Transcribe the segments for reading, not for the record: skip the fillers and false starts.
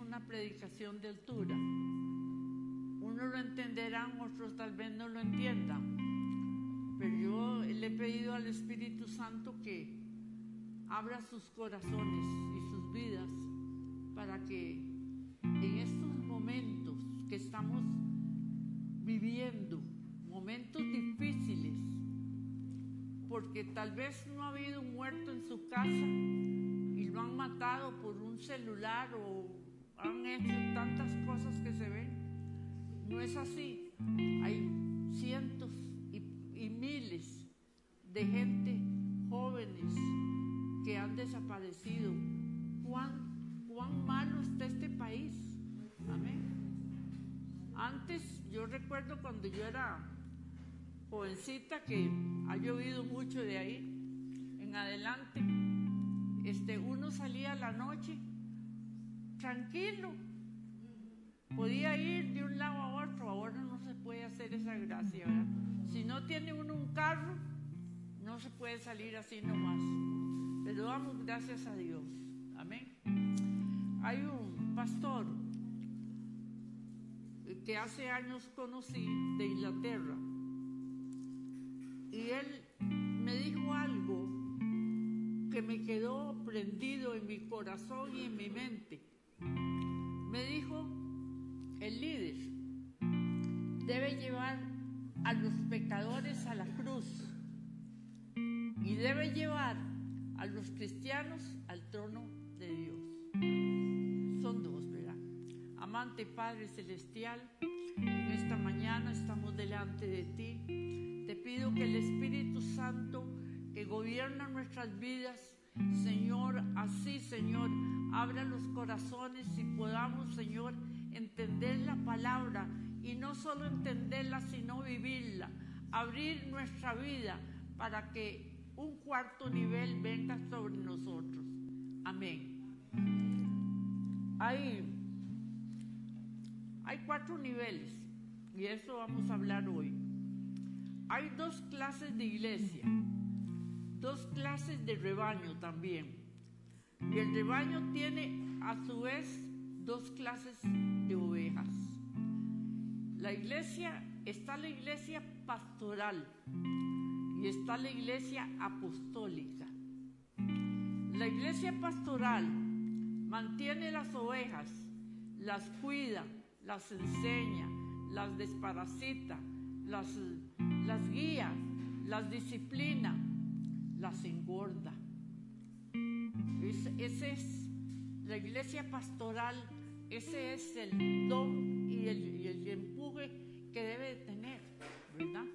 una predicación de altura. Unos lo entenderán, otros tal vez no lo entiendan, pero yo le he pedido al Espíritu Santo que abra sus corazones y sus vidas para que en estos momentos que estamos viviendo, momentos difíciles, porque tal vez no ha habido un muerto en su casa y lo han matado por un celular o han hecho tantas cosas que se ven. No es así. Hay cientos y miles de gente, jóvenes, que han desaparecido. ¿Cuán malo está este país? Amén. Antes, yo recuerdo cuando yo era jovencita, que ha llovido mucho de ahí en adelante, uno salía a la noche tranquilo, podía ir de un lado a otro. Ahora no se puede hacer esa gracia, ¿verdad? Si no tiene uno un carro, no se puede salir así nomás, pero damos gracias a Dios. Amén. Hay un pastor que hace años conocí de Inglaterra, y él me dijo algo que me quedó prendido en mi corazón y en mi mente. Me dijo: el líder debe llevar a los pecadores a la cruz y debe llevar a los cristianos al trono de Dios. Son dos, ¿verdad? Amante Padre Celestial, en esta mañana estamos delante de ti. Te pido que el Espíritu Santo que gobierna nuestras vidas, Señor, así, Señor, abra los corazones y podamos, Señor, entender la palabra, y no solo entenderla, sino vivirla. Abrir nuestra vida para que un cuarto nivel venga sobre nosotros. Amén. Hay 4 niveles, y eso vamos a hablar hoy. Hay 2 clases de iglesia, 2 clases de rebaño también. Y el rebaño tiene a su vez 2 clases de ovejas. Está la iglesia pastoral y está la iglesia apostólica. La iglesia pastoral mantiene las ovejas, las cuida, las enseña, las desparasita, las guía, las disciplina, las engorda. Ese es la iglesia pastoral, ese es el don y el empuje que debe de tener, ¿verdad?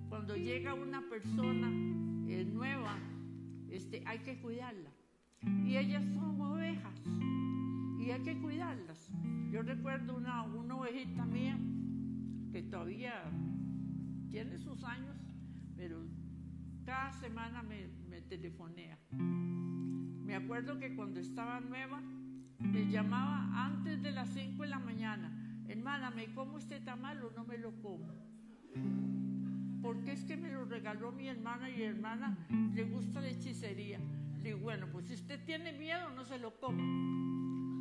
Cuando llega una persona nueva, hay que cuidarla. Y ellas son ovejas y hay que cuidarlas. Yo recuerdo una ovejita mía que todavía tiene sus años, pero cada semana me telefonea. Me acuerdo que cuando estaba nueva me llamaba antes de las 5 de la mañana: hermana, ¿me como este tamal o no me lo como? Porque es que me lo regaló mi hermana y hermana le gusta la hechicería. Le digo: bueno, pues si usted tiene miedo, no se lo coma.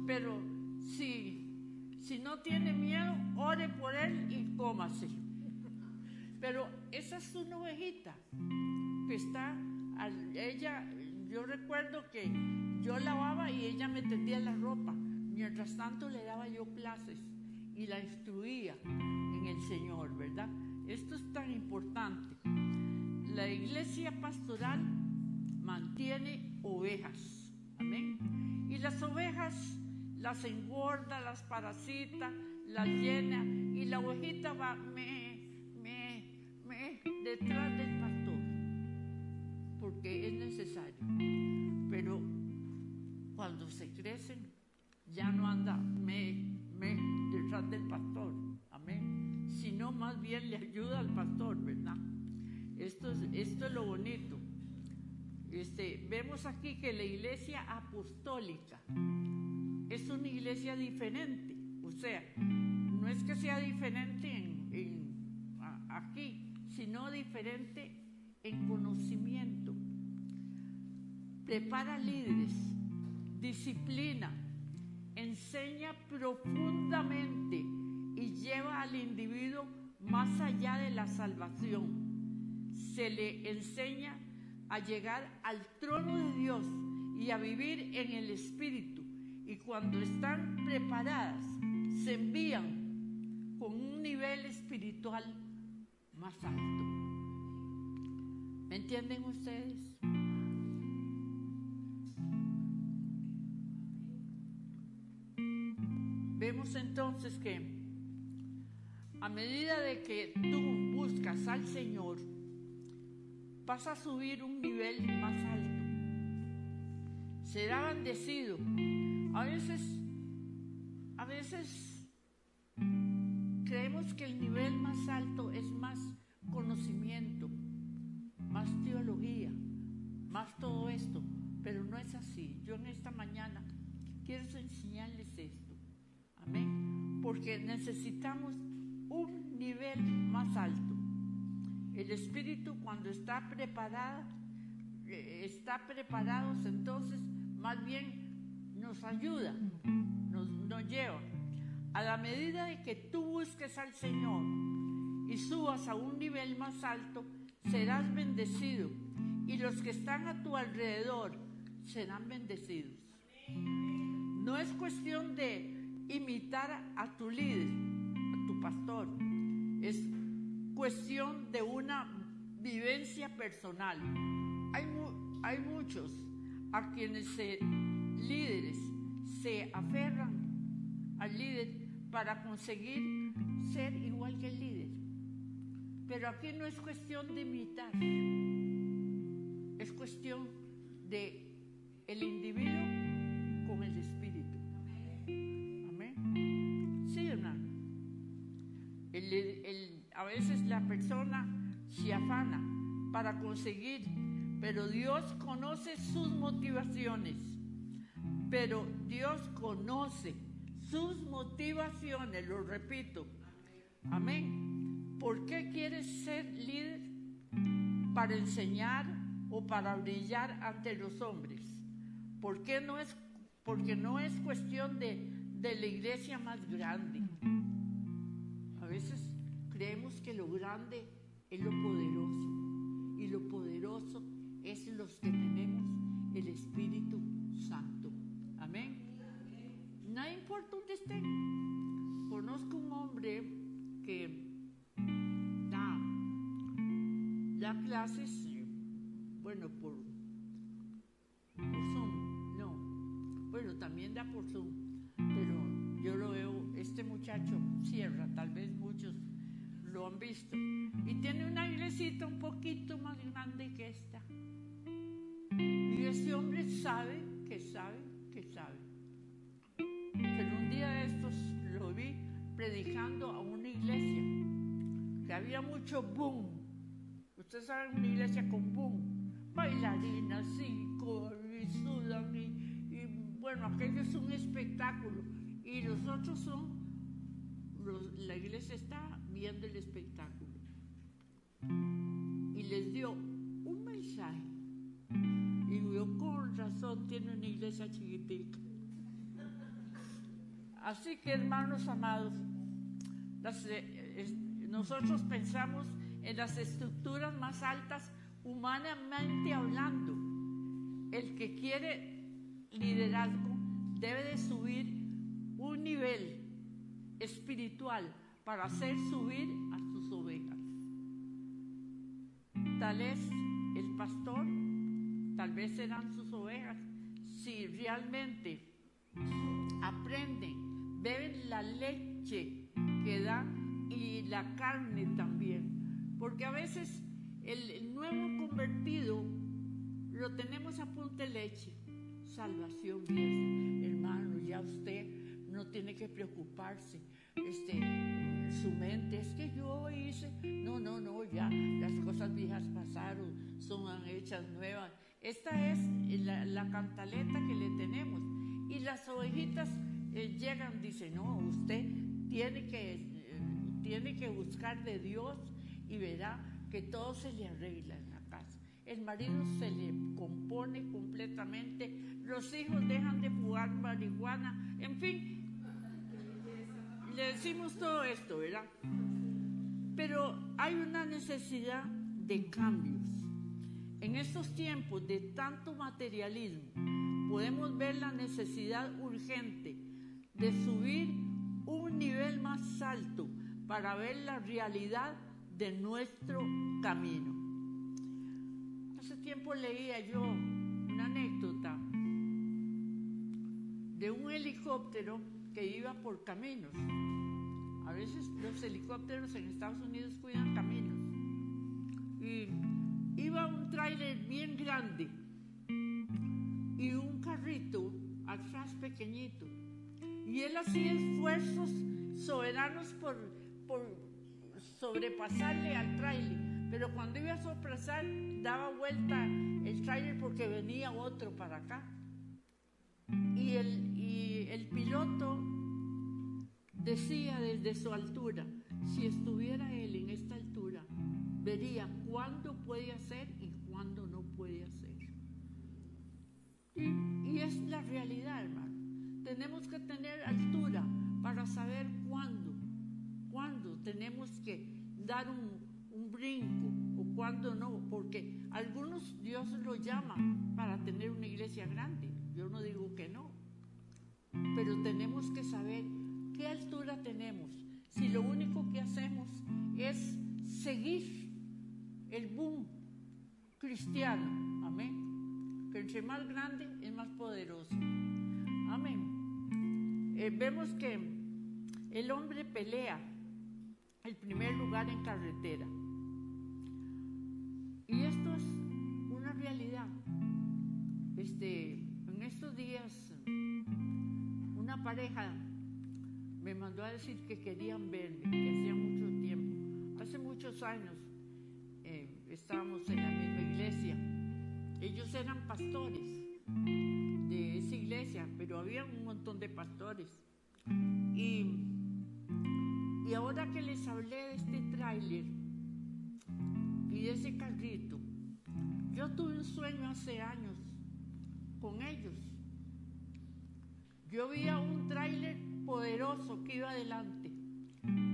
Pero si no tiene miedo, ore por él y cómase. Pero esa es una ovejita que está, ella, yo recuerdo que yo lavaba y ella me tendía la ropa. Mientras tanto le daba yo clases y la instruía en el Señor, ¿verdad? Esto es tan importante. La iglesia pastoral mantiene ovejas, amén. Y las ovejas las engorda, las parasita, las llena, y la ovejita va detrás del pastor, porque es necesario. Pero cuando se crecen, ya no anda detrás del pastor, amén, sino más bien le ayuda al pastor, ¿verdad? Esto es lo bonito. Vemos aquí que la iglesia apostólica es una iglesia diferente, o sea, no es que sea diferente aquí, sino diferente en conocimiento. Prepara líderes disciplina, enseña profundamente y lleva al individuo más allá de la salvación. Se le enseña a llegar al trono de Dios y a vivir en el Espíritu. Y cuando están preparadas, se envían con un nivel espiritual más alto. ¿Me entienden ustedes? Vemos entonces que a medida de que tú buscas al Señor, vas a subir un nivel más alto. Será bendecido. A veces creemos que el nivel más alto es más conocimiento, más teología, más todo esto, pero no es así. Yo en esta mañana quiero enseñarles esto. Amén. Porque necesitamos un nivel más alto. El espíritu, cuando está preparados, entonces más bien nos ayuda, nos lleva. A la medida de que tú busques al Señor y subas a un nivel más alto, serás bendecido, y los que están a tu alrededor serán bendecidos. No es cuestión de imitar a tu líder, a tu pastor. Es cuestión de una vivencia personal. Hay muchos a quienes líderes se aferran al líder para conseguir ser igual que el líder. Pero aquí no es cuestión de imitar, es cuestión de el individuo con el espíritu. Amén. Sí, hermano. A veces la persona se afana para conseguir, pero Dios conoce sus motivaciones. Pero Dios conoce sus motivaciones, lo repito. Amén. ¿Por qué quieres ser líder? ¿Para enseñar o para brillar ante los hombres? Porque no es cuestión de la iglesia más grande. A veces creemos que lo grande es lo poderoso, y lo poderoso es los que tenemos el Espíritu Santo. Amén. No importa dónde estén. Conozco un hombre que da clases, bueno, por Zoom, no, bueno, también da por Zoom, pero yo lo veo, este muchacho Sierra, tal vez muchos lo han visto, y tiene una iglesita un poquito más grande que esta, y ese hombre sabe, pero un día de estos lo vi predicando a una iglesia, que había mucho boom. Ustedes saben, una iglesia con boom, bailarinas y corren y sudan y bueno, aquello es un espectáculo, y los otros la iglesia está viendo el espectáculo, y les dio un mensaje, y yo, con razón tiene una iglesia chiquitica. Así que, hermanos amados, nosotros pensamos en las estructuras más altas, humanamente hablando. El que quiere liderazgo debe de subir un nivel espiritual para hacer subir a sus ovejas. Tal es el pastor, tal vez serán sus ovejas, si realmente aprenden, beben la leche que da y la carne también, porque a veces el nuevo convertido lo tenemos a punta de leche. Salvación, bien, hermano, ya usted no tiene que preocuparse. Su mente es que yo hice, no, ya las cosas viejas pasaron, son hechas nuevas. Esta es la cantaleta que le tenemos, y las ovejitas llegan, dicen, no, usted tiene que buscar de Dios y verá que todo se le arregla en la casa. el marido se le compone completamente, los hijos dejan de fumar marihuana, en fin, le decimos todo esto, ¿verdad? Pero hay una necesidad de cambios. En estos tiempos de tanto materialismo, podemos ver la necesidad urgente de subir un nivel más alto para ver la realidad de nuestro camino. Hace tiempo leía yo una anécdota de un helicóptero que iba por caminos. A veces los helicópteros en Estados Unidos cuidan caminos. Y iba un tráiler bien grande y un carrito atrás pequeñito. Y él hacía esfuerzos soberanos por sobrepasarle al tráiler. Pero cuando iba a sobrepasar, daba vuelta el tráiler porque venía otro para acá. Y el piloto decía desde su altura, si estuviera él en esta altura, vería cuándo puede hacer y cuándo no puede hacer. Y es la realidad, hermano. Tenemos que tener altura para saber cuándo tenemos que dar un brinco o cuándo no, porque algunos Dios lo llama para tener una iglesia grande. Yo no digo que no, pero tenemos que saber qué altura tenemos. Si lo único que hacemos es seguir el boom cristiano, amén, que entre más grande es más poderoso, amén. Vemos que el hombre pelea el primer lugar en carretera, y esto es una realidad. En estos días una pareja me mandó a decir que querían verme, que hacía mucho tiempo, hace muchos años, estábamos en la misma iglesia. Ellos eran pastores de esa iglesia, pero había un montón de pastores. Y ahora que les hablé de este tráiler y de ese carrito, yo tuve un sueño hace años con ellos. Yo vi a un tráiler poderoso que iba adelante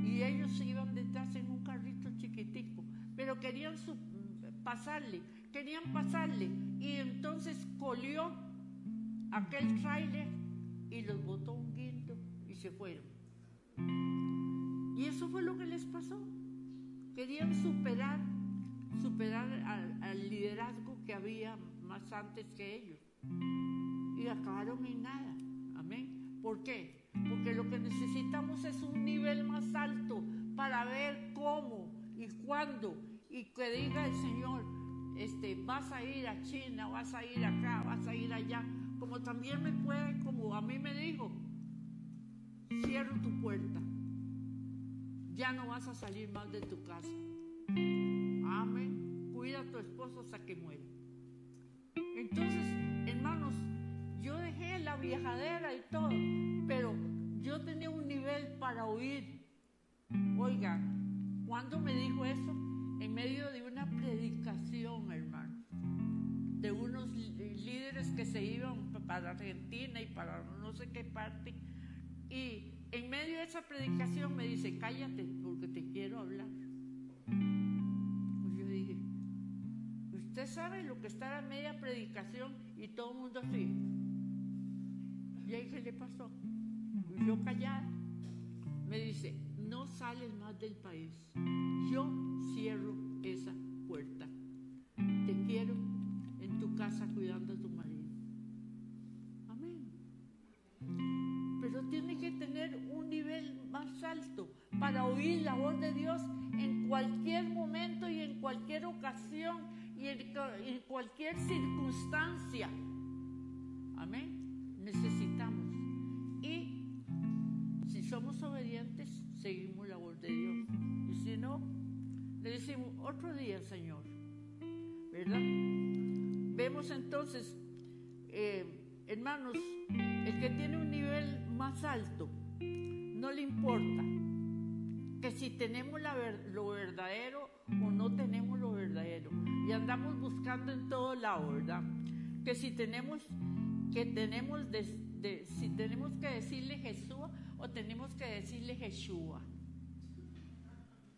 y ellos iban detrás en un carrito chiquitico, pero querían pasarle, y entonces colió aquel tráiler y los botó un guindo y se fueron. Y eso fue lo que les pasó. Querían superar al liderazgo que había más antes que ellos y acabaron en nada. Amén. ¿Por qué? Porque lo que necesitamos es un nivel más alto para ver cómo y cuándo, y que diga el Señor, vas a ir a China, vas a ir acá, vas a ir allá, como también como a mí me dijo, cierro tu puerta, ya no vas a salir más de tu casa. Amén. Cuida a tu esposo hasta que muera. Entonces, hermanos, yo dejé la viajadera y todo, pero yo tenía un nivel para oír. Oiga, ¿cuándo me dijo eso? En medio de una predicación, hermano, de unos líderes que se iban para Argentina y para no sé qué parte, y en medio de esa predicación me dice, cállate porque te quiero hablar. Pues yo dije, usted sabe lo que está a media predicación y todo el mundo así. ¿Y ahí qué le pasó? Y yo callada. Me dice, no sales más del país, yo cierro esa puerta, te quiero en tu casa cuidando a tu marido. Amén. Pero tiene que tener un nivel más alto para oír la voz de Dios en cualquier momento y en cualquier ocasión y en cualquier circunstancia. Amén. Necesitamos. Y si somos obedientes, seguimos la voz de Dios. Y si no, le decimos, otro día, Señor. ¿Verdad? Vemos entonces, hermanos, el que tiene un nivel más alto, no le importa que si tenemos lo verdadero o no tenemos lo verdadero. Y andamos buscando predicando en todo lado, ¿verdad? Que si tenemos que decirle Jesús o tenemos que decirle Yeshua.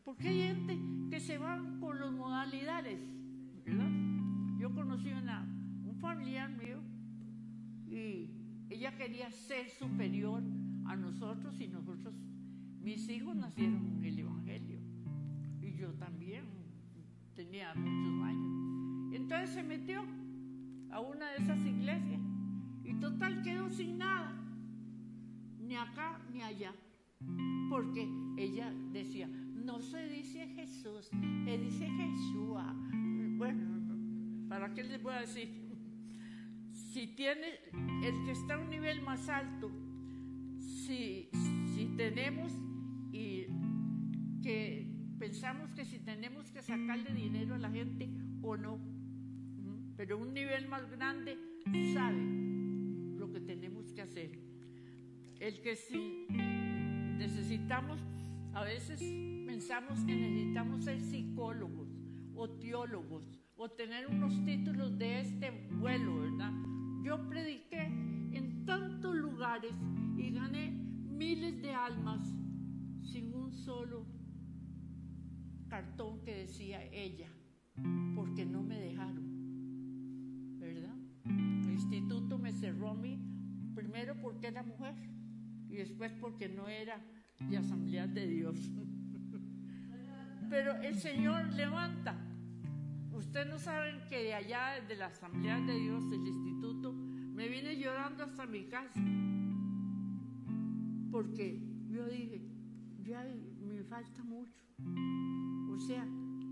Porque hay gente que se va por los modalidades, ¿verdad? Yo conocí un familiar mío y ella quería ser superior a nosotros y mis hijos nacieron en el Evangelio y yo también tenía muchos años. Entonces se metió a una de esas iglesias y total quedó sin nada, ni acá ni allá, porque ella decía, no se dice Jesús, se dice Yeshua. Bueno, ¿para qué les voy a decir? Si tiene el que está a un nivel más alto, si tenemos y que pensamos que si tenemos que sacarle dinero a la gente o no, pero un nivel más grande sabe lo que tenemos que hacer. El que si necesitamos, a veces pensamos que necesitamos ser psicólogos o teólogos o tener unos títulos de este vuelo, ¿verdad? Yo prediqué en tantos lugares y gané miles de almas sin un solo cartón que decía ella, porque no me dejaron, ¿verdad? El instituto me cerró a mí, primero porque era mujer y después porque no era de Asamblea de Dios. Pero el Señor levanta. Ustedes no saben que de allá, de la Asamblea de Dios, del instituto, me vine llorando hasta mi casa. Porque yo dije, ya me falta mucho. O sea,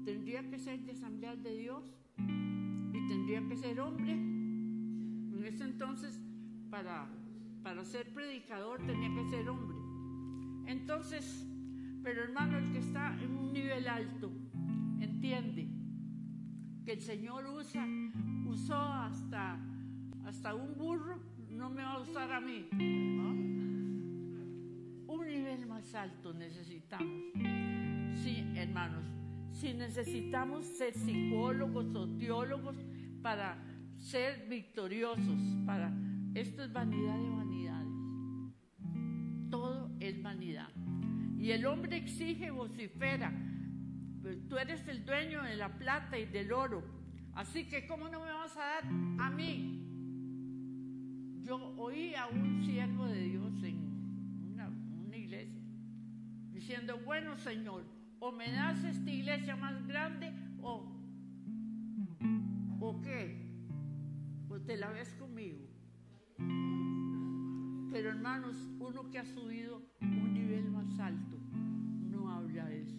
tendría que ser de Asamblea de Dios y tendría que ser hombre. En ese entonces, para ser predicador tenía que ser hombre. Entonces, pero hermano, el que está en un nivel alto entiende que el Señor usó hasta un burro, no me va a usar a mí, ¿no? Un nivel más alto necesitamos. Sí, hermanos, si necesitamos ser psicólogos o teólogos para ser victoriosos, esto es vanidad de vanidades. Todo es vanidad. Y el hombre exige, vocifera, tú eres el dueño de la plata y del oro, así que ¿cómo no me vas a dar a mí? Yo oí a un siervo de Dios en una iglesia diciendo, bueno, Señor, o me das esta iglesia más grande o qué, pues te la ves conmigo. Pero hermanos, uno que ha subido un nivel más alto no habla de eso.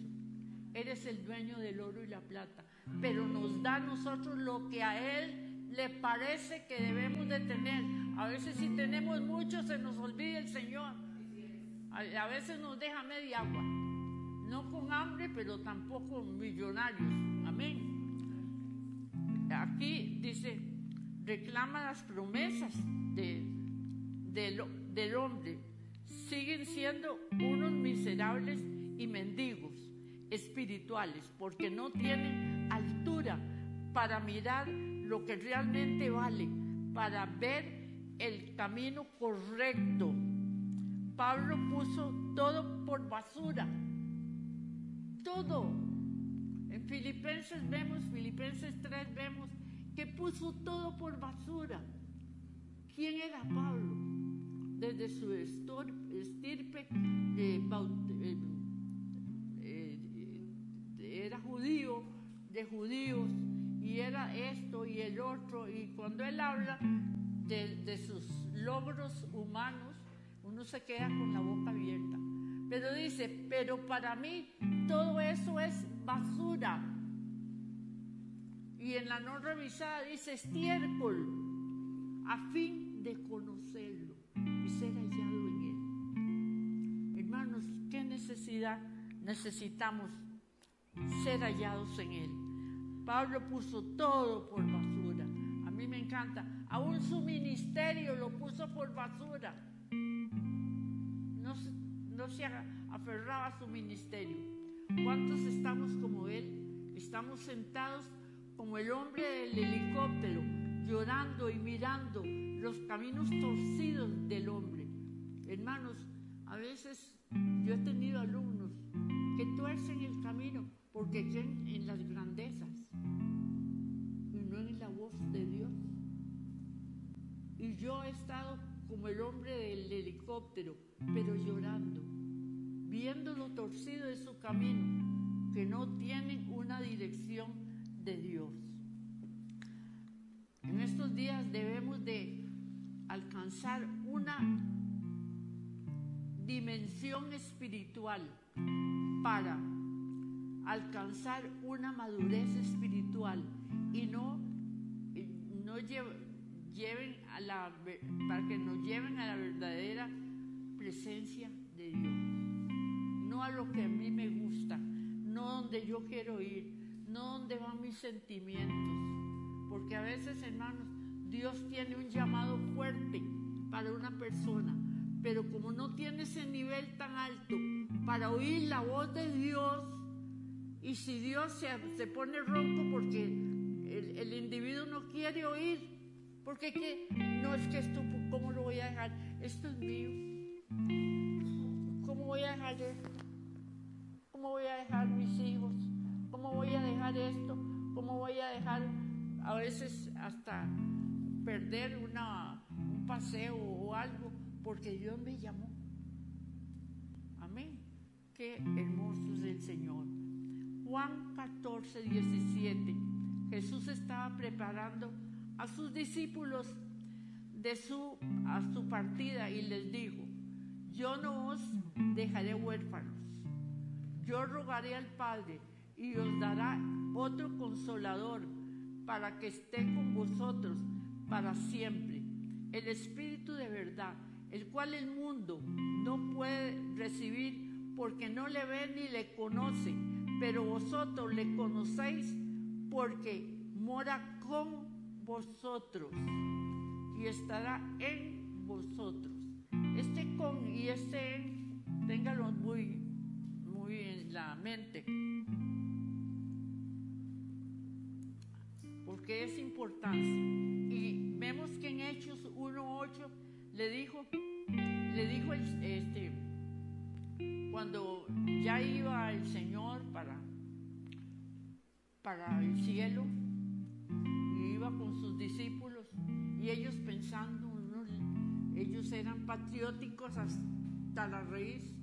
Eres el dueño del oro y la plata, pero nos da a nosotros lo que a Él le parece que debemos de tener. A veces si tenemos mucho se nos olvida el Señor. A veces nos deja media agua, no con hambre, pero tampoco millonarios. Amén. Aquí dice, reclama las promesas del hombre. Siguen siendo unos miserables y mendigos espirituales porque no tienen altura para mirar lo que realmente vale, para ver el camino correcto. Pablo puso todo por basura, todo. En Filipenses 3 vemos que puso todo por basura. ¿Quién era Pablo? Desde su estirpe era judío, de judíos, y era esto y el otro, y cuando él habla de sus logros humanos, uno se queda con la boca abierta. Pero dice, pero para mí todo eso es basura. Y en la no revisada dice estiércol, a fin de conocerlo y ser hallado en él. Hermanos, ¿qué necesidad necesitamos? Ser hallados en él. Pablo puso todo por basura. A mí me encanta. Aún su ministerio lo puso por basura. No se aferraba a su ministerio. ¿Cuántos estamos como él? Estamos sentados como el hombre del helicóptero, llorando y mirando los caminos torcidos del hombre. Hermanos, a veces yo he tenido alumnos que tuercen el camino porque creen en las grandezas y no en la voz de Dios. Y yo he estado como el hombre del helicóptero, pero llorando, viendo lo torcido de su camino, que no tienen una dirección de Dios. En estos días debemos de alcanzar una dimensión espiritual para alcanzar una madurez espiritual y no lleven para que nos lleven a la verdadera presencia de Dios, no a lo que a mí me gusta, no donde yo quiero ir, no donde van mis sentimientos, porque a veces, hermanos, Dios tiene un llamado fuerte para una persona, pero como no tiene ese nivel tan alto para oír la voz de Dios, y si Dios se pone ronco porque el individuo no quiere oír, porque no es que esto, ¿cómo lo voy a dejar? Esto es mío. ¿Cómo voy a dejar esto? ¿Cómo voy a dejar mis hijos? ¿Cómo voy a dejar esto? ¿Cómo voy a dejar a veces hasta perder un paseo o algo? Porque Dios me llamó. Amén. Qué hermoso es el Señor. Juan 14, 17. Jesús estaba preparando a sus discípulos a su partida y les dijo: yo no os dejaré huérfanos, yo rogaré al Padre y os dará otro consolador para que esté con vosotros para siempre, el Espíritu de verdad, el cual el mundo no puede recibir porque no le ve ni le conoce, pero vosotros le conocéis porque mora con vosotros y estará en vosotros. Este con y este en, ténganlo muy en la mente, porque es importante. Y vemos que en Hechos 1:8 le dijo cuando ya iba el Señor para el cielo, y iba con sus discípulos, y ellos pensando, ellos eran patrióticos hasta la raíz: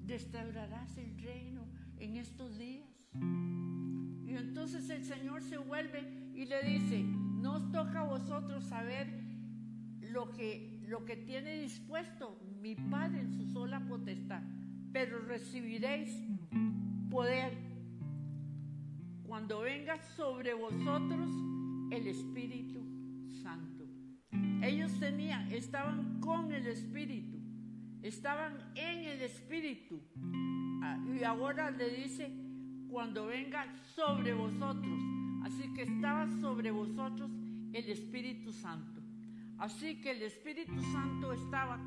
restaurarás el reino en estos días. Y entonces el Señor se vuelve y le dice: no os toca a vosotros saber lo que tiene dispuesto mi Padre en su sola potestad, pero recibiréis poder cuando venga sobre vosotros el Espíritu Santo. Ellos estaban con el Espíritu, estaban en el Espíritu, y ahora le dice: cuando venga sobre vosotros. Así que estaba sobre vosotros el Espíritu Santo. Así que el Espíritu Santo estaba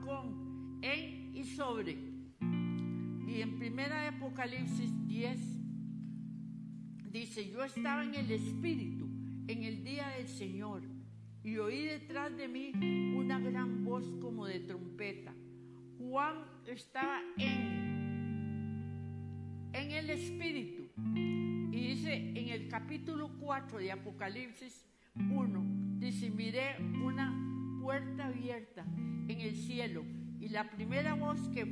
en y sobre. Y en primera Apocalipsis 10 dice: yo estaba en el Espíritu en el día del Señor, y oí detrás de mí una gran voz como de trompeta. Juan estaba en el Espíritu. Y dice en el capítulo 4 de Apocalipsis 1, dice: miré una puerta abierta en el cielo, y la primera voz que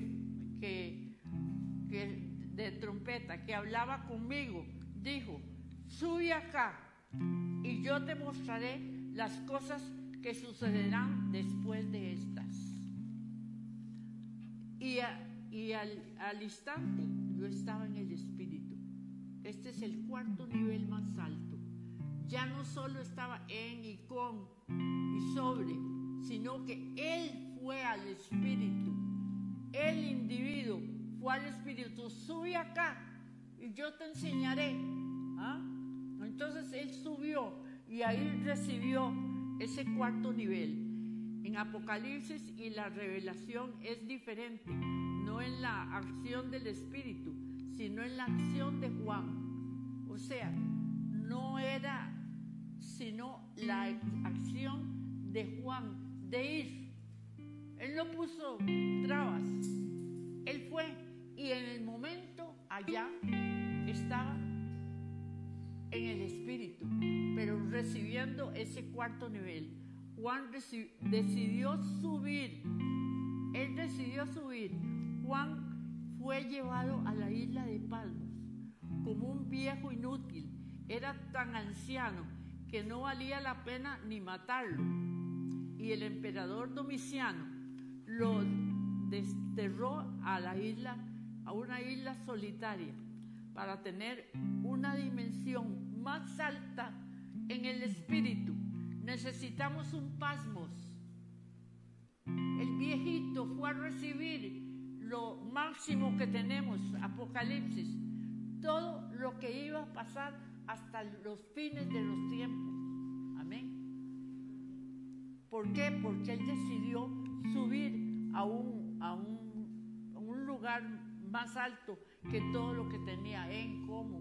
de trompeta que hablaba conmigo dijo: sube acá y yo te mostraré las cosas que sucederán después de estas. Y al instante yo estaba en el Espíritu. Este es el cuarto nivel más alto. Ya no solo estaba en y con y sobre, sino que Él fue al Espíritu. El individuo fue al Espíritu: sube acá y yo te enseñaré. Entonces Él subió y ahí recibió ese cuarto nivel. En Apocalipsis y la revelación es diferente, no en la acción del Espíritu, sino en la acción de Juan. O sea, no era sino la acción de Juan de ir. Él no puso trabas, él fue, y en el momento allá estaba en el espíritu, pero recibiendo ese cuarto nivel. Juan decidió subir, él decidió subir. Juan fue llevado a la isla de Patmos como un viejo inútil. Era tan anciano que no valía la pena ni matarlo. Y el emperador Domiciano lo desterró a la isla, a una isla solitaria, para tener una dimensión más alta en el espíritu. Necesitamos un Patmos. El viejito fue a recibir lo máximo que tenemos, Apocalipsis, todo lo que iba a pasar hasta los fines de los tiempos. Amén. ¿Por qué? Porque él decidió subir a un lugar más alto que todo lo que tenía en, como,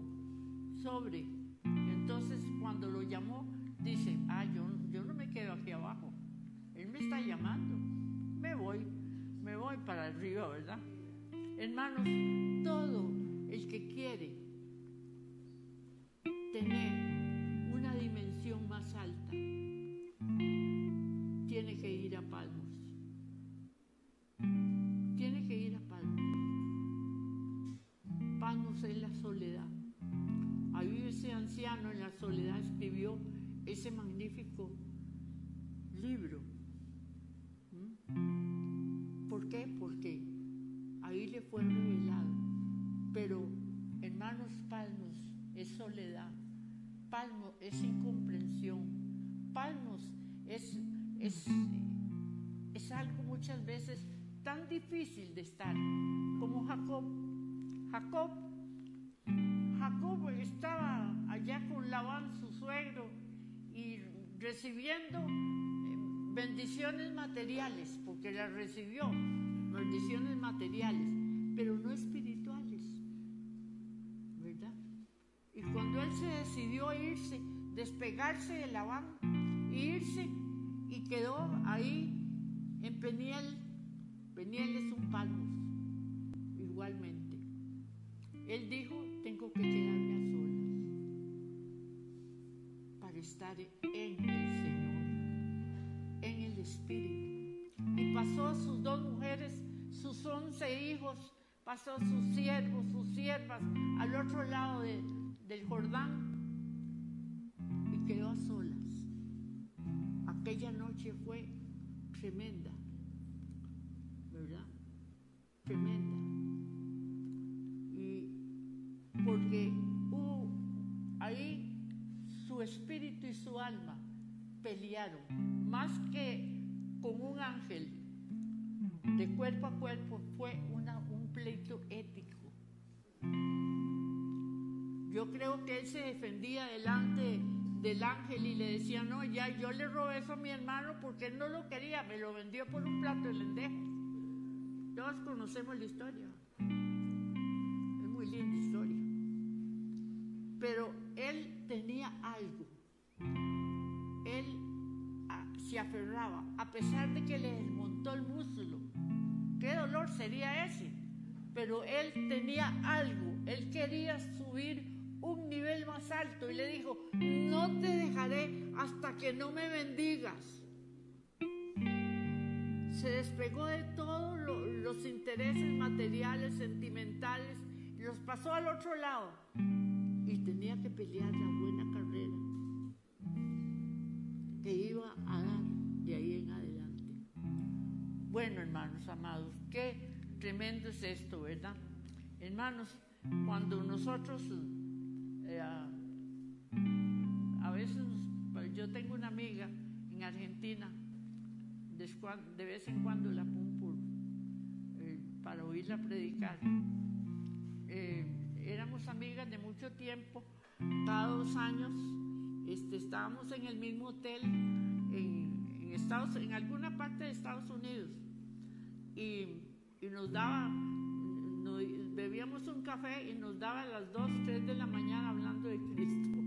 sobre. Entonces, cuando lo llamó, dice, yo no me quedo aquí abajo. Él me está llamando. Me voy para arriba, ¿verdad? Hermanos, todo el que quiere tener una dimensión más alta tiene que ir a Patmos. Tiene que ir a Patmos. Patmos es la soledad. Ahí ese anciano en la soledad escribió ese magnífico libro. ¿Por qué? Porque ahí le fue revelado. Pero, hermanos, Patmos es soledad. Patmos es incomprensión. Patmos es algo muchas veces tan difícil de estar como Jacob. Jacob estaba allá con Labán, su suegro, y recibiendo bendiciones materiales, porque las recibió, bendiciones materiales, pero no espirituales, ¿verdad? Y cuando él se decidió irse, despegarse de Labán, irse, y quedó ahí en Peniel. Peniel es un Patmos, igualmente. Él dijo, tengo que quedarme a solas para estar en el Señor, en el Espíritu. Y pasó a sus 2 mujeres, sus 11 hijos, pasó a sus siervos, sus siervas, al otro lado del Jordán, y quedó a solas. Aquella noche fue tremenda, ¿verdad? Tremenda. Y porque ahí su espíritu y su alma pelearon, más que con un ángel de cuerpo a cuerpo, fue un pleito ético. Yo creo que él se defendía delante del ángel y le decía, no, ya yo le robé eso a mi hermano porque él no lo quería, me lo vendió por un plato de lentejas. Todos conocemos la historia. Es muy linda historia. Pero él tenía algo. Él se aferraba, a pesar de que le desmontó el muslo. ¿Qué dolor sería ese? Pero él tenía algo. Él quería subir un nivel más alto y le dijo, no te dejaré hasta que no me bendigas. Se despegó de todos los intereses materiales, sentimentales, y los pasó al otro lado. Y tenía que pelear la buena carrera que iba a dar de ahí en adelante. Bueno, hermanos amados, qué tremendo es esto, ¿verdad? Hermanos, cuando nosotros a veces, yo tengo una amiga en Argentina, de vez en cuando la pongo para oírla predicar. Éramos amigas de mucho tiempo, cada 2 años estábamos en el mismo hotel en alguna parte de Estados Unidos, y bebíamos un café y nos daba a las 2, 3 de la mañana hablando de Cristo.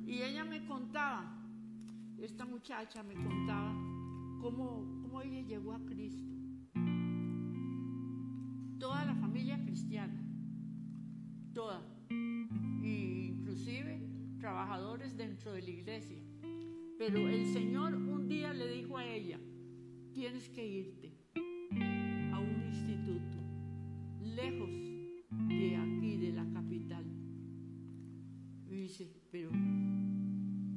Y ella me contaba, esta muchacha me contaba cómo ella llegó a Cristo. Toda la familia cristiana, toda, e inclusive trabajadores dentro de la iglesia. Pero el Señor un día le dijo a ella: tienes que irte a un instituto lejos de aquí, de la capital. Y dice, pero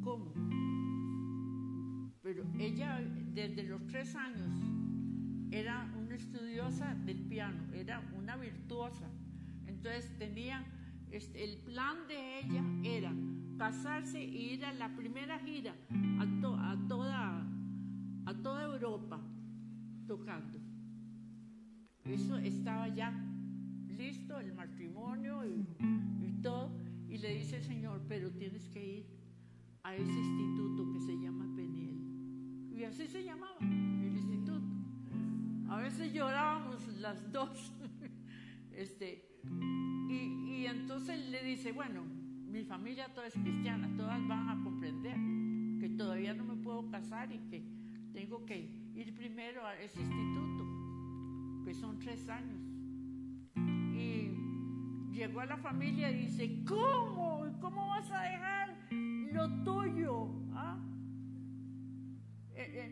¿cómo? Pero ella desde los 3 años era una estudiosa del piano, era una virtuosa. Entonces tenía, el plan de ella era casarse e ir a la primera gira a toda Europa tocando. Eso estaba ya listo, el matrimonio y todo. Y le dice el Señor, pero tienes que ir a ese instituto que se llama Peniel. Y así se llamaba el instituto. A veces llorábamos las dos. Y entonces le dice, bueno, mi familia toda es cristiana, todas van a comprender que todavía no me puedo casar y que tengo que ir primero a ese instituto, que son 3 años. Y llegó a la familia y dice, ¿cómo? ¿Cómo vas a dejar lo tuyo? ¿Ah?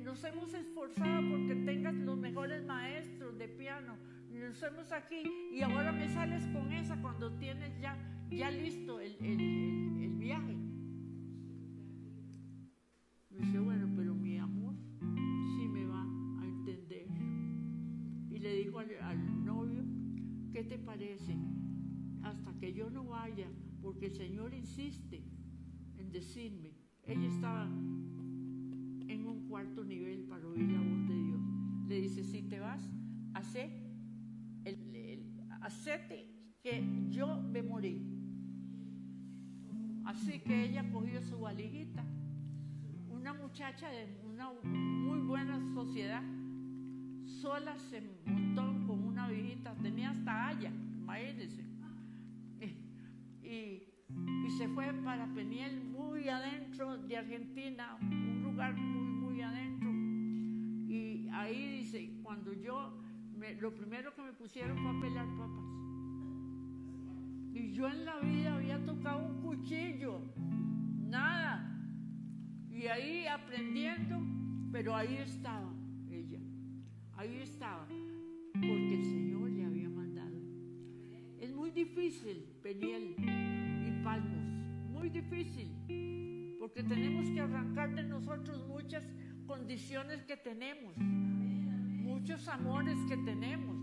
Nos hemos esforzado porque tengas los mejores maestros de piano. Nos hemos aquí y ahora me sales con esa cuando tienes ya listo el viaje. Dice, bueno, pero mi amor sí me va a entender. Y le dijo al novio, ¿qué te parece? Hasta que yo no vaya, porque el Señor insiste en decirme. Ella estaba en un 4º nivel para oír la voz de Dios. Le dice, si te vas, hacete que yo me morí. Así que ella cogió su valijita, una muchacha de una muy buena sociedad, sola se montó con una viejita, tenía hasta haya, imagínense, y se fue para Peniel, muy adentro de Argentina, un lugar muy adentro. Y ahí dice, cuando lo primero que me pusieron fue a pelar papas. Y yo en la vida había tocado un cuchillo, nada. Y ahí aprendiendo, pero ahí estaba ella, ahí estaba, porque el Señor le había mandado. Es muy difícil, Peniel y Palmos, muy difícil, porque tenemos que arrancar de nosotros muchas condiciones que tenemos, muchos amores que tenemos,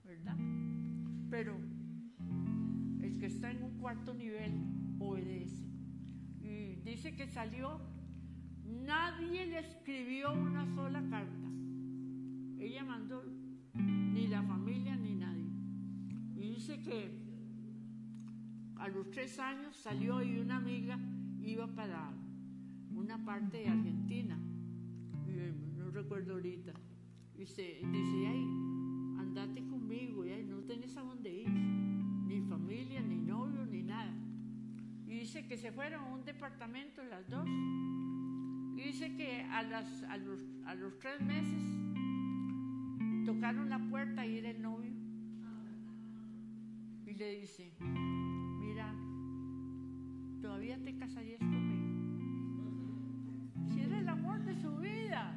¿verdad? Pero el que está en un 4º nivel obedece. Y dice que salió, nadie le escribió una sola carta. Ella mandó, ni la familia ni nadie. Y dice que a los 3 años salió y una amiga iba para una parte de Argentina, no recuerdo ahorita. Dice, ay, andate conmigo, y no tenés a dónde ir, ni familia, ni novio, ni nada. Y dice que se fueron a un departamento las dos. Y dice que a los 3 meses tocaron la puerta y era el novio. Y le dice, mira, ¿todavía te casarías conmigo? Si era el amor de su vida.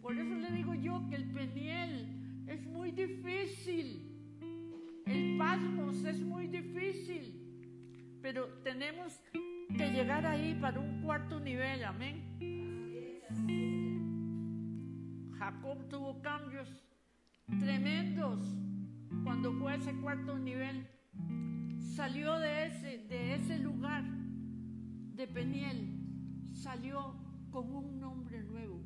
Por eso le digo yo que el Peniel es muy difícil. El Palmos es muy difícil. Pero tenemos que llegar ahí para un 4º nivel, amén. Jacob tuvo cambios tremendos cuando fue a ese 4º nivel. Salió de ese lugar de Peniel, salió con un nombre nuevo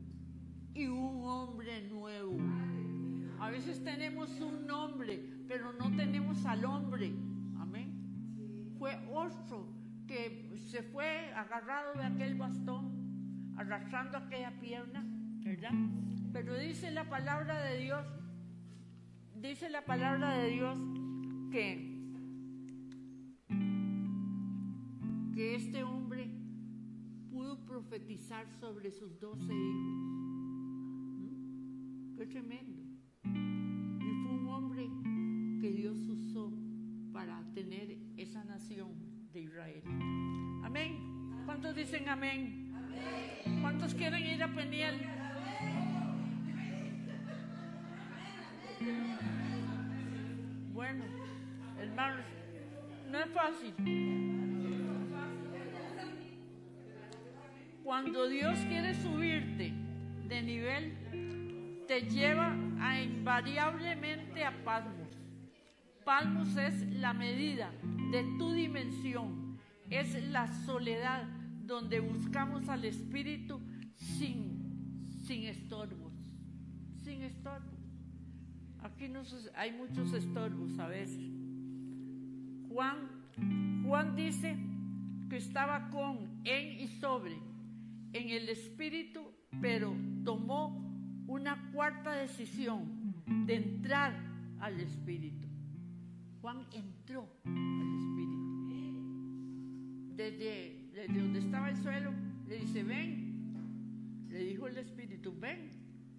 y un hombre nuevo. A veces tenemos un nombre, pero no tenemos al hombre, amén. Fue otro que se fue agarrado de aquel bastón, arrastrando aquella pierna, ¿verdad? Pero dice la palabra de Dios, que este hombre pudo profetizar sobre sus 12 hijos. Qué tremendo. Y fue un hombre que Dios usó para tener esa nación de Israel. Amén. ¿Cuántos dicen amén? Amén. ¿Cuántos quieren ir a Peniel? Bueno, hermanos, no es fácil. Cuando Dios quiere subirte de nivel, te lleva invariablemente a Patmos. Patmos es la medida de tu dimensión, es la soledad donde buscamos al Espíritu sin estorbos, sin estorbos. Aquí hay muchos estorbos a veces. Juan dice que estaba en y sobre, en el Espíritu, pero tomó una cuarta decisión de entrar al Espíritu. Juan entró al Espíritu. Desde donde estaba el suelo, le dice, ven. Le dijo el Espíritu, ven.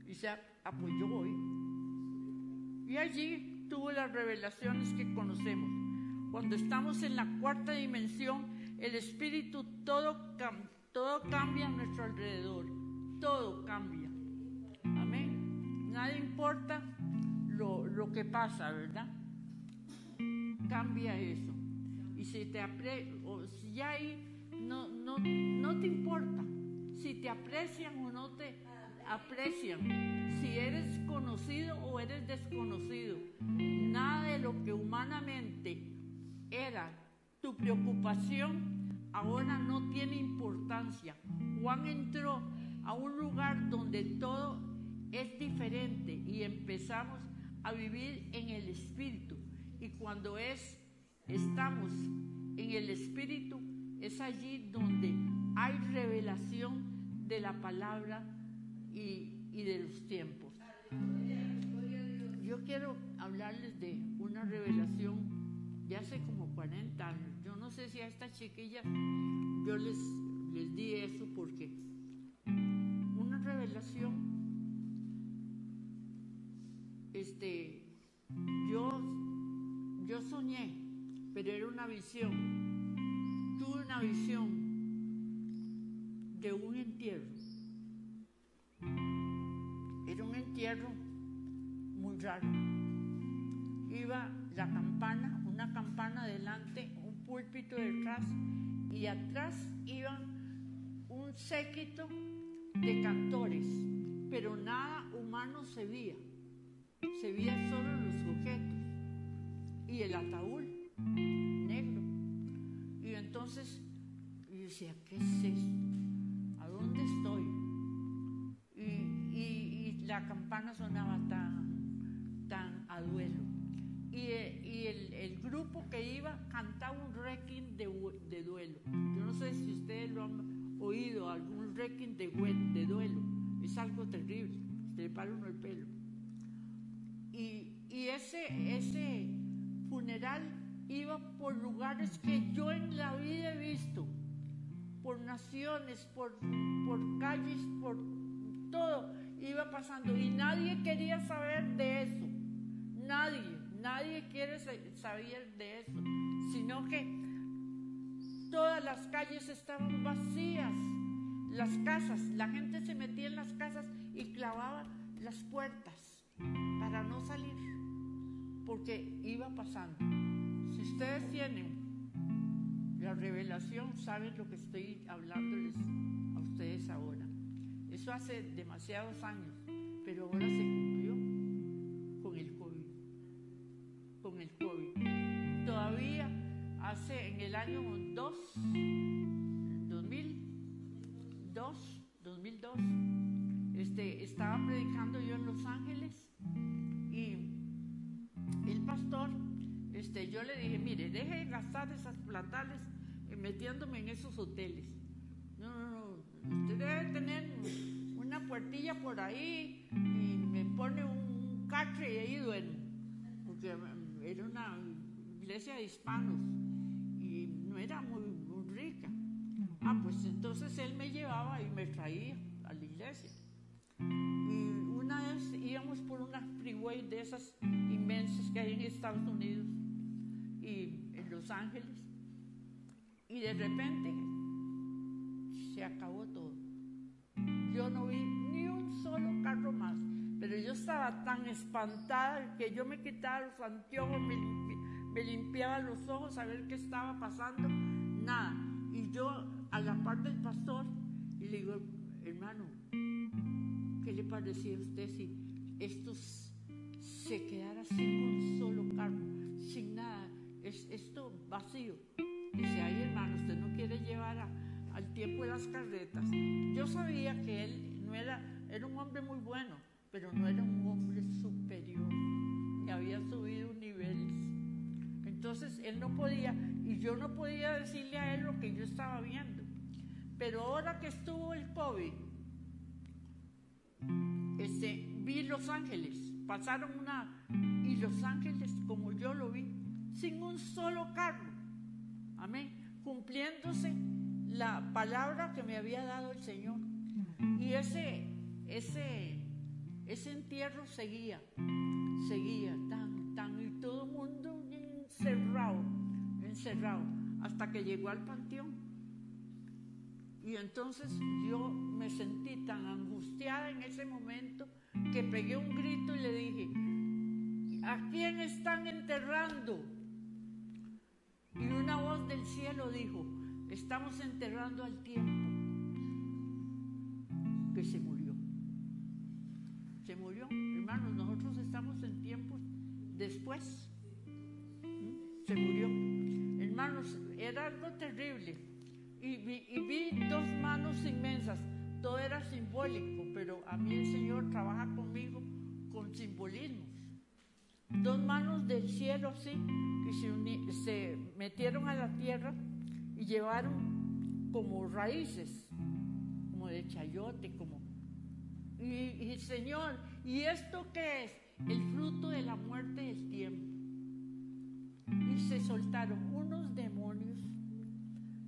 Y se apoyó hoy. Y allí tuvo las revelaciones que conocemos. Cuando estamos en la cuarta dimensión, el Espíritu, todo cambia a nuestro alrededor. Todo cambia. Amén. Nada importa lo que pasa, ¿verdad? Cambia eso. Y si ya ahí no te importa si te aprecian o no te aprecian, si eres conocido o eres desconocido. Nada de lo que humanamente era tu preocupación ahora no tiene importancia. Juan entró a un lugar donde todo es diferente y empezamos a vivir en el Espíritu. Y cuando estamos en el Espíritu, es allí donde hay revelación de la palabra y de los tiempos. Yo quiero hablarles de una revelación de hace como 40 años. Yo no sé si a estas chiquillas yo les di eso porque una revelación, yo soñé, pero era una visión. Tuve una visión de un entierro. Era un entierro muy raro. Iba la campana, una campana delante, un púlpito detrás, y atrás iban un séquito de cantores, pero nada humano se veía solo los objetos y el ataúd negro. Y entonces yo decía, ¿qué es esto? ¿A dónde estoy? Y la campana sonaba tan a duelo. Y el grupo que iba cantaba un requiem de duelo. Yo no sé si ustedes lo han oído, algún requiem de duelo. Es algo terrible, se le para uno el pelo. Y ese funeral iba por lugares que yo en la vida he visto, por naciones, por calles, por todo iba pasando, y nadie quería saber de eso. Nadie quiere saber de eso, sino que todas las calles estaban vacías, las casas, la gente se metía en las casas y clavaba las puertas para no salir, porque iba pasando. Si ustedes tienen la revelación, saben lo que estoy hablándoles a ustedes ahora. Eso hace demasiados años, pero ahora se cumplió con el COVID. Todavía hace en el año 2002, estaba predicando yo en Los Ángeles, y el pastor, yo le dije, mire, deje de gastar esas platales metiéndome en esos hoteles. No, usted debe tener una puertilla por ahí y me pone un catre y ahí duermo, porque era una iglesia de hispanos y no era muy rica. pues entonces él me llevaba y me traía a la iglesia. Y una vez íbamos por una freeway de esas inmensas que hay en Estados Unidos y en Los Ángeles, y de repente se acabó todo. Yo no vi ni un solo carro más, pero yo estaba tan espantada que yo me quitaba los anteojos, me limpiaba los ojos a ver qué estaba pasando, nada. Y yo a la par del pastor y le digo, hermano, ¿qué le parecía a usted si esto se quedara sin un solo carro, sin nada, esto vacío? Dice, ay hermano, usted no quiere llevar al tiempo de las carretas. Yo sabía que él no era un hombre muy bueno, pero no era un hombre superior, y había subido niveles. Entonces él no podía, y yo no podía decirle a él lo que yo estaba viendo. Pero ahora que estuvo el COVID, vi Los Ángeles, pasaron y Los Ángeles como yo lo vi, sin un solo carro, amén, cumpliéndose la palabra que me había dado el Señor. Y ese entierro seguía, y todo el mundo encerrado, hasta que llegó al panteón. Y entonces yo me sentí tan angustiada en ese momento que pegué un grito y le dije, ¿a quién están enterrando? Y una voz del cielo dijo, estamos enterrando al tiempo que se murió. Se murió, hermanos, nosotros estamos en tiempos después. Se murió. Hermanos, era algo terrible. Y vi dos manos inmensas. Todo era simbólico, pero a mí el Señor trabaja conmigo con simbolismos. Dos manos del cielo, sí, que se metieron a la tierra y llevaron como raíces, como de chayote, y Señor, ¿y esto qué es? El fruto de la muerte del tiempo. Y se soltaron unos demonios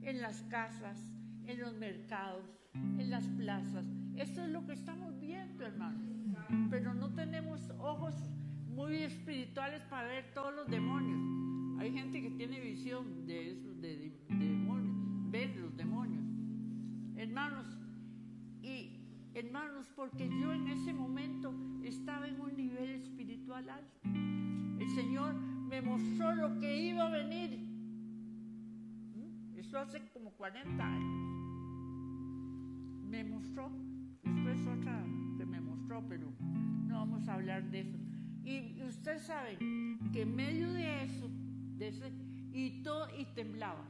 en las casas, en los mercados, en las plazas. Esto es lo que estamos viendo, hermano. Pero no tenemos ojos muy espirituales para ver todos los demonios. Hay gente que tiene visión de eso, de demonios, ver los demonios. Hermanos, porque yo en ese momento estaba en un nivel espiritual alto. El Señor me mostró lo que iba a venir. Eso hace como 40 años. Me mostró. Después otra que me mostró, pero no vamos a hablar de eso. Y usted sabe que en medio de eso, y temblaba.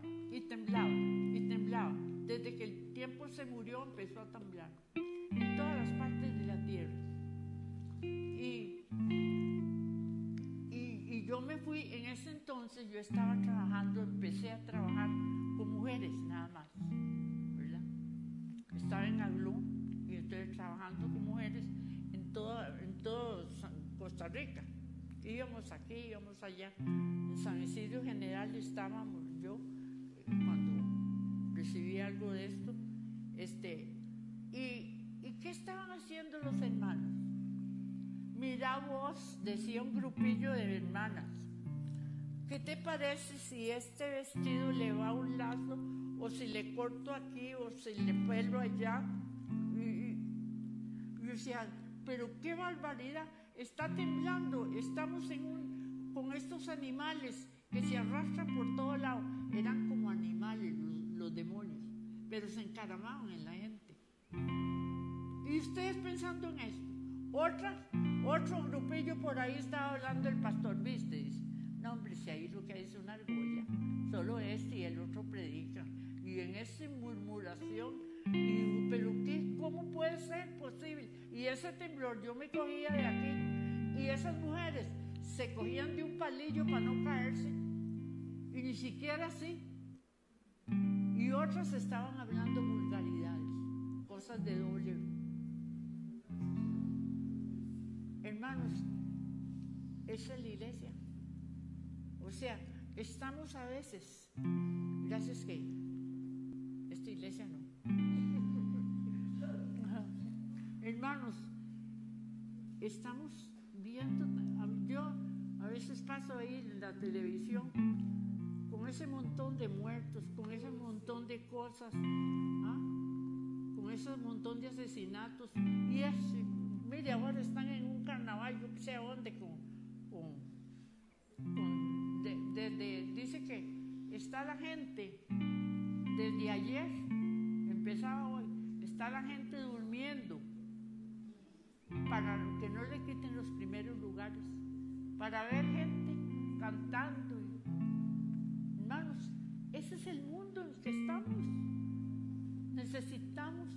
Desde que el tiempo se murió empezó a temblar en todas las partes de la tierra. Y yo me fui, en ese entonces yo estaba trabajando, empecé a trabajar con mujeres nada más, ¿verdad? Estaba en Aglú y estoy trabajando con mujeres en todo Costa Rica. Íbamos aquí, íbamos allá. En San Isidro General estábamos yo, cuando recibí algo de esto. ¿Y qué estaban haciendo los hermanos? Mira vos, decía un grupillo de hermanas, ¿qué te parece si este vestido le va a un lazo, o si le corto aquí, o si le pelo allá? Y yo decía, pero qué barbaridad, está temblando, estamos con estos animales que se arrastran por todo lado. Eran como animales los demonios, pero se encaramaban en la gente. Y ustedes pensando en esto. Otro grupillo por ahí estaba hablando el pastor, ¿viste? Dice, no hombre, si ahí lo que hay es una argolla, solo este y el otro predican. Y en esa murmuración, y digo, ¿pero qué? ¿Cómo puede ser posible? Y ese temblor, yo me cogía de aquí, y esas mujeres se cogían de un palillo para no caerse, y ni siquiera así. Y otras estaban hablando vulgaridades, cosas de doble. Hermanos, esa es la iglesia. O sea, estamos a veces, gracias que esta iglesia no estamos viendo, yo a veces paso ahí en la televisión con ese montón de muertos, con ese montón de cosas, con ese montón de asesinatos, y mire, ahora están en un carnaval, yo no sé a dónde, dice que está la gente, desde ayer, empezaba hoy, está la gente durmiendo, para que no le quiten los primeros lugares, para ver gente cantando. Hermanos, ese es el mundo en el que estamos. Necesitamos.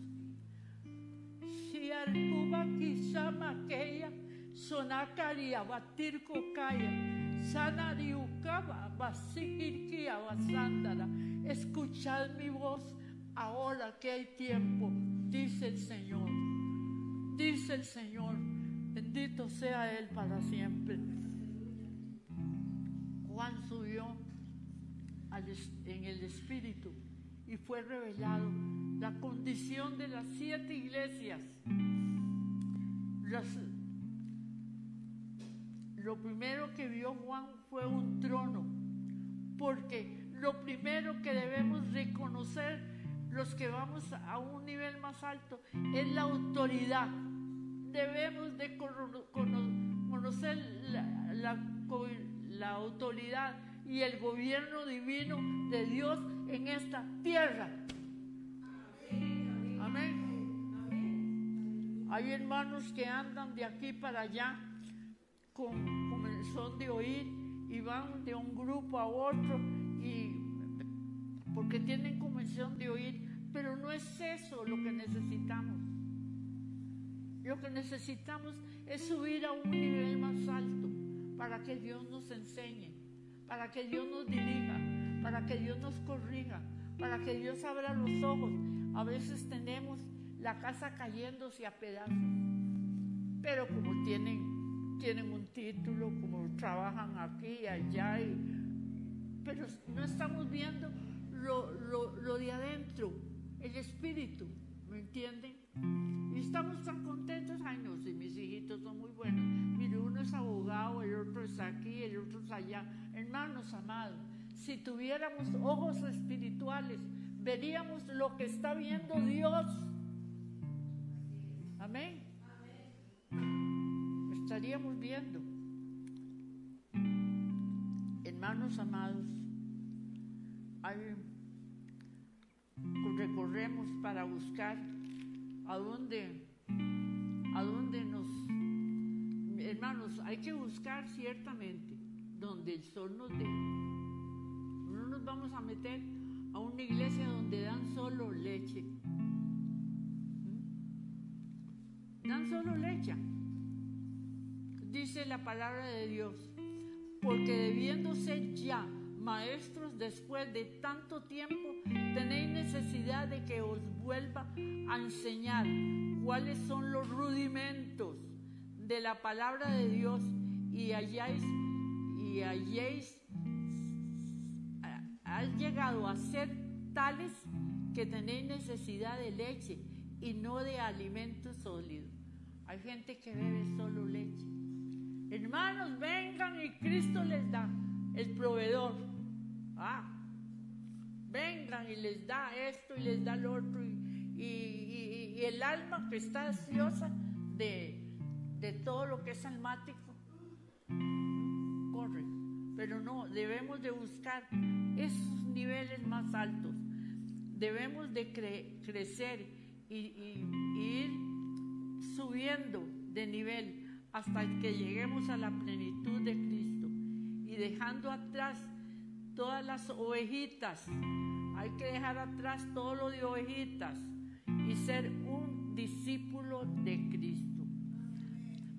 Si Arcuba Kisama Keya, Sonakaria, Batirko Kaya, Sanariukaba, Basikirkia, Basandara. Escuchad mi voz ahora que hay tiempo, dice el Señor. Dice el Señor, bendito sea Él para siempre. Juan subió en el Espíritu y fue revelado la condición de las 7 iglesias. Lo primero que vio Juan fue un trono, porque lo primero que debemos reconocer los que vamos a un nivel más alto es la autoridad. Debemos de conocer la autoridad y el gobierno divino de Dios en esta tierra. Amén. Hay hermanos que andan de aquí para allá con el son de oír y van de un grupo a otro porque tienen convención de oír, pero no es eso lo que necesitamos. Lo que necesitamos es subir a un nivel más alto para que Dios nos enseñe, para que Dios nos dirija, para que Dios nos corrija, para que Dios abra los ojos. A veces tenemos la casa cayéndose a pedazos, pero como tienen un título, como trabajan aquí y allá, pero no estamos viendo lo de adentro, el espíritu, ¿me entienden? Y estamos tan contentos. Ay, no, si mis hijitos son muy buenos. Mire, uno es abogado, el otro es aquí, el otro es allá. Hermanos amados, si tuviéramos ojos espirituales, veríamos lo que está viendo Dios. Amén. Estaríamos viendo. Hermanos amados, recorremos para buscar a dónde nos... Hermanos, hay que buscar ciertamente donde el sol nos dé. No nos vamos a meter a una iglesia donde dan solo leche. Dan solo leche. Dice la palabra de Dios, porque debiendo ser ya maestros después de tanto tiempo, tenéis necesidad de que os vuelva a enseñar cuáles son los rudimentos de la palabra de Dios y hayáis llegado a ser tales que tenéis necesidad de leche y no de alimento sólido. Hay gente que bebe solo leche. Hermanos, vengan y Cristo les da, el proveedor. Vengan y les da esto y les da lo otro, y el alma que está ansiosa de todo lo que es almático corre. Pero no, debemos de buscar esos niveles más altos. Debemos de crecer y ir subiendo de nivel hasta que lleguemos a la plenitud de Cristo, y dejando atrás todas las ovejitas. Hay que dejar atrás todo lo de ovejitas y ser un discípulo de Cristo.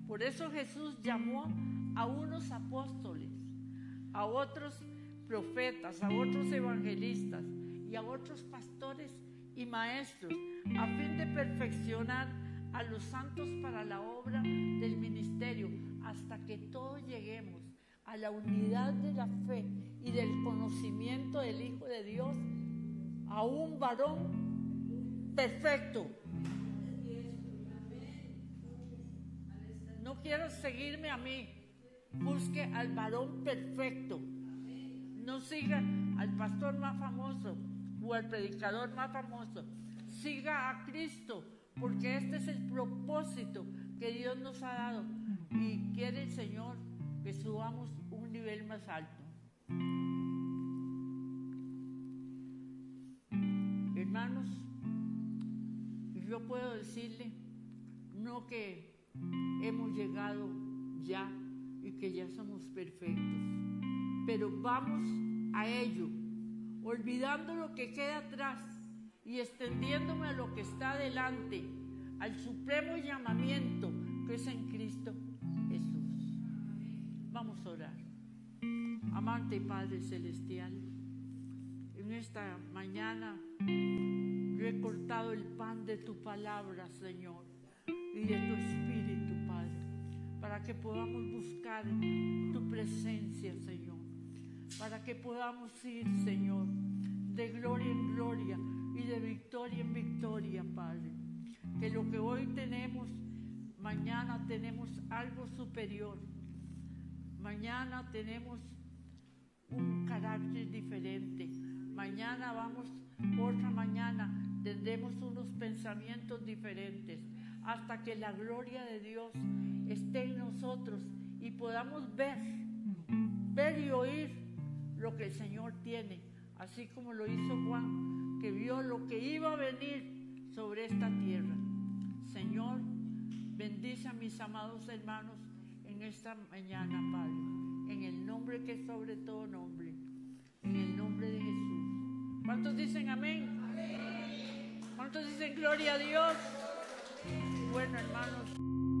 Por eso Jesús llamó a unos apóstoles, a otros profetas, a otros evangelistas y a otros pastores y maestros, a fin de perfeccionar a los santos para la obra del ministerio, hasta que todos lleguemos a la unidad de la fe y del conocimiento del Hijo de Dios, a un varón perfecto. No quiera seguirme a mí, busque al varón perfecto. No siga al pastor más famoso o al predicador más famoso. Siga a Cristo, porque este es el propósito que Dios nos ha dado. Y quiere el Señor que subamos un nivel más alto. Hermanos, yo puedo decirle, no que hemos llegado ya y que ya somos perfectos, pero vamos a ello, olvidando lo que queda atrás y extendiéndome a lo que está adelante, al supremo llamamiento que es en Cristo Jesús. Vamos a orar. Amante Padre Celestial, en esta mañana yo he cortado el pan de tu palabra, Señor, y de tu Espíritu, Padre, para que podamos buscar tu presencia, Señor, para que podamos ir, Señor, de gloria en gloria y de victoria en victoria, Padre. Que lo que hoy tenemos, mañana tenemos algo superior. Mañana tenemos un carácter diferente. Mañana otra mañana tendremos unos pensamientos diferentes, hasta que la gloria de Dios esté en nosotros y podamos ver y oír lo que el Señor tiene, así como lo hizo Juan, que vio lo que iba a venir sobre esta tierra. Señor, bendice a mis amados hermanos en esta mañana, Padre, en el nombre que es sobre todo nombre, en el nombre de Jesús. ¿Cuántos dicen amén? ¿Cuántos dicen gloria a Dios? Bueno, hermanos.